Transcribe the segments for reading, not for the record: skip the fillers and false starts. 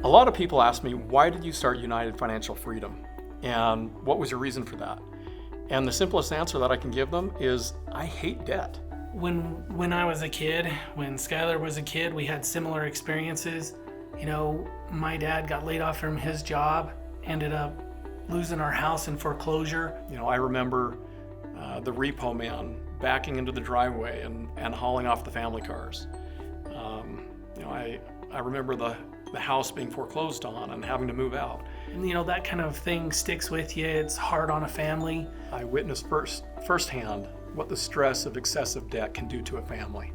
A lot of people ask me, why did you start United Financial Freedom? And what was your reason for that? And the simplest answer that I can give them is, I hate debt. When I was a kid, when Skylar was a kid, we had similar experiences. You know, my dad got laid off from his job, ended up losing our house in foreclosure. You know, I remember the repo man backing into the driveway and hauling off the family cars. I remember the house being foreclosed on and having to move out. And, you know, that kind of thing sticks with you. It's hard on a family. I witnessed firsthand what the stress of excessive debt can do to a family.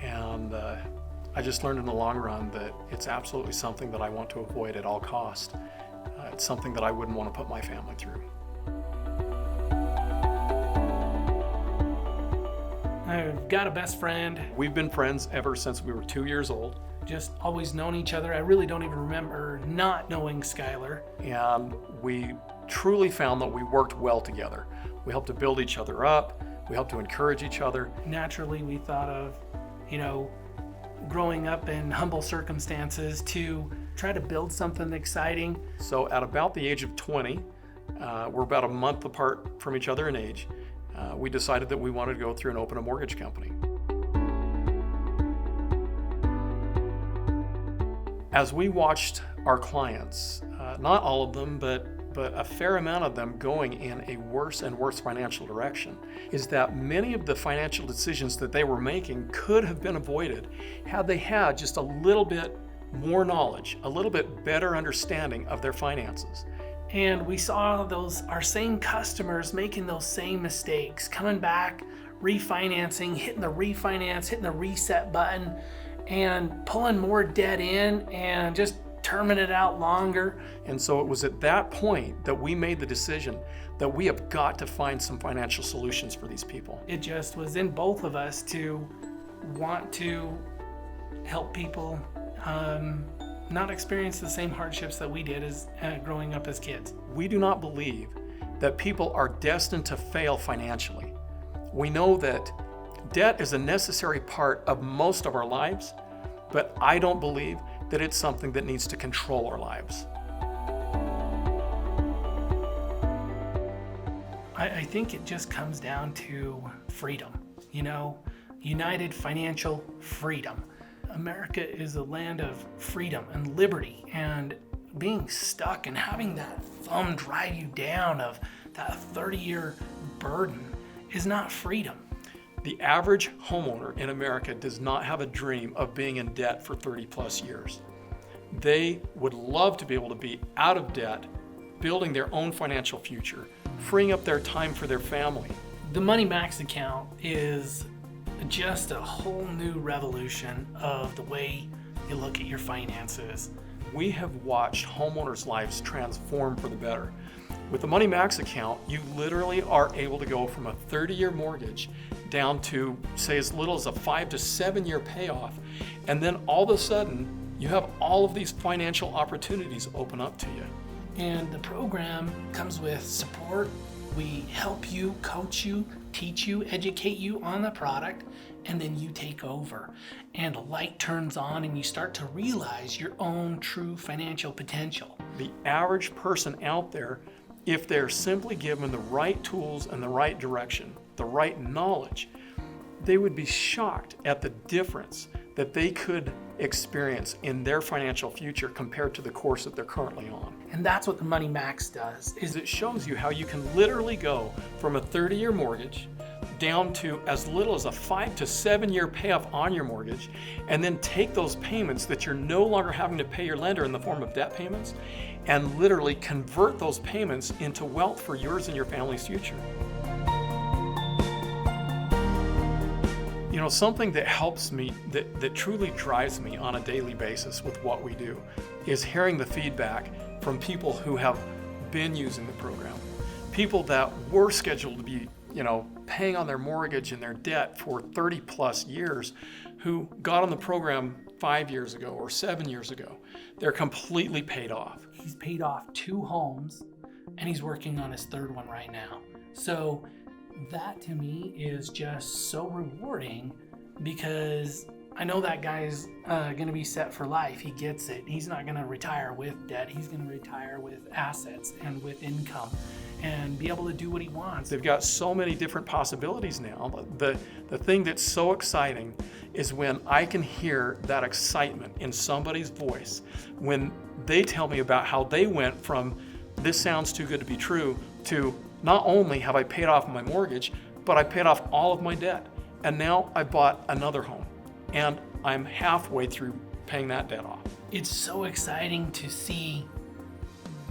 And I just learned in the long run that it's absolutely something that I want to avoid at all costs. It's something that I wouldn't want to put my family through. I've got a best friend. We've been friends ever since we were 2 years old. Just always known each other. I really don't even remember not knowing Skylar. And we truly found that we worked well together. We helped to build each other up. We helped to encourage each other. Naturally, we thought of, growing up in humble circumstances to try to build something exciting. So at about the age of 20, we're about a month apart from each other in age, we decided that we wanted to go through and open a mortgage company. As we watched our clients, not all of them, but a fair amount of them going in a worse and worse financial direction, is that many of the financial decisions that they were making could have been avoided had they had just a little bit more knowledge, a little bit better understanding of their finances. And we saw our same customers making those same mistakes, coming back, refinancing, hitting the reset button, and pulling more debt in and just terming it out longer. And so it was at that point that we made the decision that we have got to find some financial solutions for these people. It just was in both of us to want to help people not experience the same hardships that we did as growing up as kids. We do not believe that people are destined to fail financially. We know that debt is a necessary part of most of our lives, but I don't believe that it's something that needs to control our lives. I think it just comes down to freedom. United Financial Freedom. America is a land of freedom and liberty, and being stuck and having that thumb drive you down of that 30-year burden is not freedom. The average homeowner in America does not have a dream of being in debt for 30 plus years. They would love to be able to be out of debt, building their own financial future, freeing up their time for their family. The Money Max account is just a whole new revolution of the way you look at your finances. We have watched homeowners' lives transform for the better. With the Money Max account, you literally are able to go from a 30-year mortgage down to, say, as little as a 5 to 7 year payoff. And then all of a sudden, you have all of these financial opportunities open up to you. And the program comes with support. We help you, coach you, teach you, educate you on the product, and then you take over. And a light turns on and you start to realize your own true financial potential. The average person out there, if they're simply given the right tools and the right direction, the right knowledge, they would be shocked at the difference that they could experience in their financial future compared to the course that they're currently on. And that's what the Money Max does. Is it shows you how you can literally go from a 30-year mortgage down to as little as a 5 to 7 year payoff on your mortgage, and then take those payments that you're no longer having to pay your lender in the form of debt payments, and literally convert those payments into wealth for yours and your family's future. Something that helps me, that truly drives me on a daily basis with what we do, is hearing the feedback from people who have been using the program. People that were scheduled to be, paying on their mortgage and their debt for 30 plus years, who got on the program 5 years ago or 7 years ago. They're completely paid off. He's paid off 2 homes and he's working on his 3rd one right now. So that to me is just so rewarding, because I know that guy's going to be set for life. He gets it. He's not going to retire with debt. He's going to retire with assets and with income and be able to do what he wants. They've got so many different possibilities now. The thing that's so exciting is when I can hear that excitement in somebody's voice when they tell me about how they went from this sounds too good to be true to not only have I paid off my mortgage, but I paid off all of my debt. And now I bought another home and I'm halfway through paying that debt off. It's so exciting to see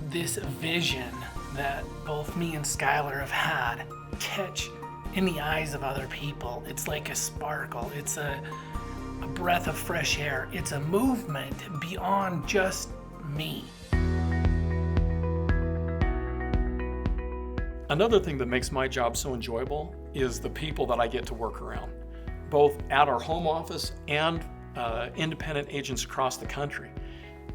this vision that both me and Skylar have had catch in the eyes of other people. It's like a sparkle. It's a breath of fresh air. It's a movement beyond just me. Another thing that makes my job so enjoyable is the people that I get to work around, both at our home office and independent agents across the country.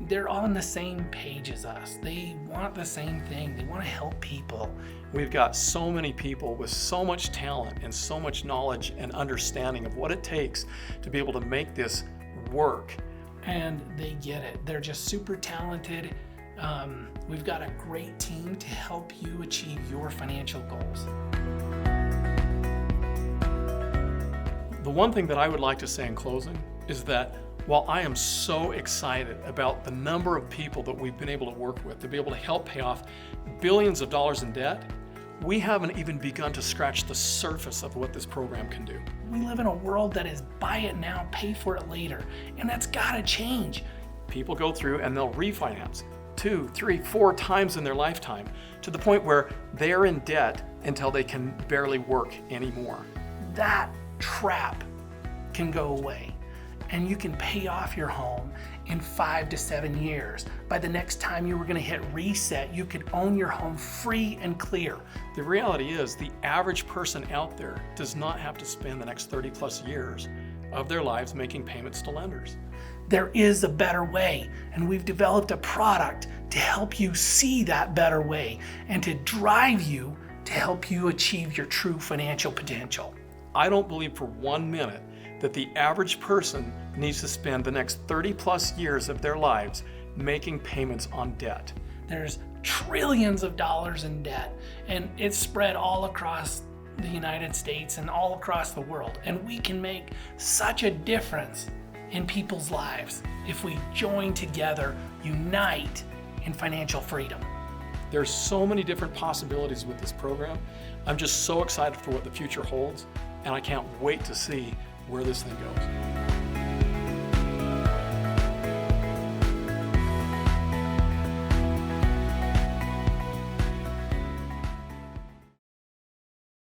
They're all on the same page as us. They want the same thing. They want to help people. We've got so many people with so much talent and so much knowledge and understanding of what it takes to be able to make this work. And they get it. They're just super talented. We've got a great team to help you achieve your financial goals. The one thing that I would like to say in closing is that while I am so excited about the number of people that we've been able to work with to be able to help pay off billions of dollars in debt, we haven't even begun to scratch the surface of what this program can do. We live in a world that is buy it now, pay for it later, and that's gotta change. People go through and they'll refinance 2, 3, 4 times in their lifetime to the point where they're in debt until they can barely work anymore. That trap can go away and you can pay off your home in 5 to 7 years. By the next time you were going to hit reset, you could own your home free and clear. The reality is the average person out there does not have to spend the next 30 plus years of their lives making payments to lenders. There is a better way, and we've developed a product to help you see that better way and to drive you to help you achieve your true financial potential. I don't believe for 1 minute that the average person needs to spend the next 30 plus years of their lives making payments on debt. There's trillions of dollars in debt, and it's spread all across the United States and all across the world. And we can make such a difference in people's lives if we join together, unite in financial freedom. There's so many different possibilities with this program. I'm just so excited for what the future holds, and I can't wait to see where this thing goes.